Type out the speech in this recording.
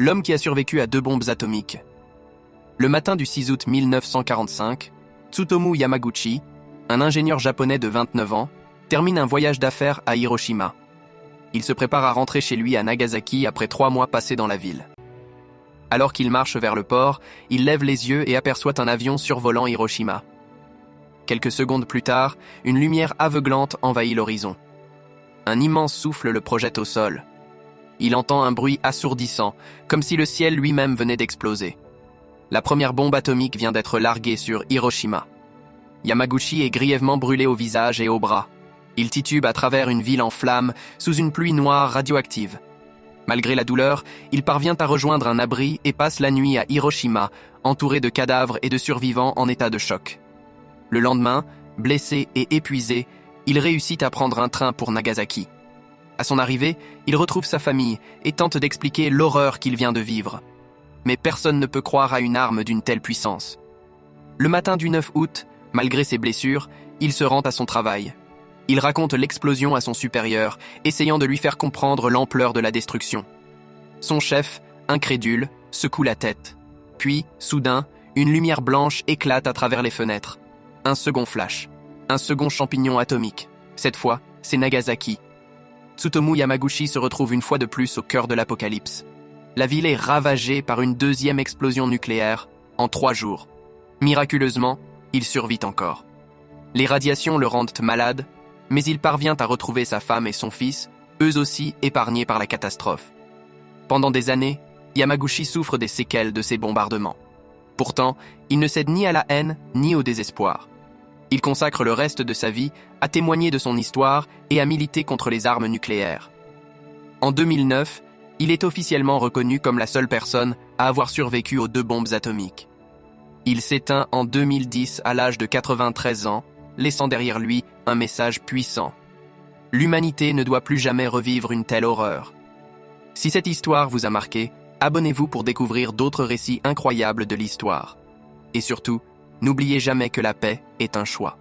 l'homme qui a survécu à 2 bombes atomiques. Le matin du 6 août 1945, Tsutomu Yamaguchi, un ingénieur japonais de 29 ans, termine un voyage d'affaires à Hiroshima. Il se prépare à rentrer chez lui à Nagasaki après 3 mois passés dans la ville. Alors qu'il marche vers le port, il lève les yeux et aperçoit un avion survolant Hiroshima. Quelques secondes plus tard, une lumière aveuglante envahit l'horizon. Un immense souffle le projette au sol. Il entend un bruit assourdissant, comme si le ciel lui-même venait d'exploser. La première bombe atomique vient d'être larguée sur Hiroshima. Yamaguchi est grièvement brûlé au visage et au bras. Il titube à travers une ville en flammes, sous une pluie noire radioactive. Malgré la douleur, il parvient à rejoindre un abri et passe la nuit à Hiroshima, entouré de cadavres et de survivants en état de choc. Le lendemain, blessé et épuisé, il réussit à prendre un train pour Nagasaki. À son arrivée, il retrouve sa famille et tente d'expliquer l'horreur qu'il vient de vivre. Mais personne ne peut croire à une arme d'une telle puissance. Le matin du 9 août, malgré ses blessures, il se rend à son travail. Il raconte l'explosion à son supérieur, essayant de lui faire comprendre l'ampleur de la destruction. Son chef, incrédule, secoue la tête. Puis, soudain, une lumière blanche éclate à travers les fenêtres. Un second flash. Un second champignon atomique. Cette fois, c'est Nagasaki. Tsutomu Yamaguchi se retrouve une fois de plus au cœur de l'apocalypse. La ville est ravagée par une deuxième explosion nucléaire en 3 jours. Miraculeusement, il survit encore. Les radiations le rendent malade, mais il parvient à retrouver sa femme et son fils, eux aussi épargnés par la catastrophe. Pendant des années, Yamaguchi souffre des séquelles de ces bombardements. Pourtant, il ne cède ni à la haine ni au désespoir. Il consacre le reste de sa vie à témoigner de son histoire et à militer contre les armes nucléaires. En 2009, il est officiellement reconnu comme la seule personne à avoir survécu aux 2 bombes atomiques. Il s'éteint en 2010 à l'âge de 93 ans, laissant derrière lui un message puissant. L'humanité ne doit plus jamais revivre une telle horreur. Si cette histoire vous a marqué, abonnez-vous pour découvrir d'autres récits incroyables de l'histoire. Et surtout, n'oubliez jamais que la paix est un choix.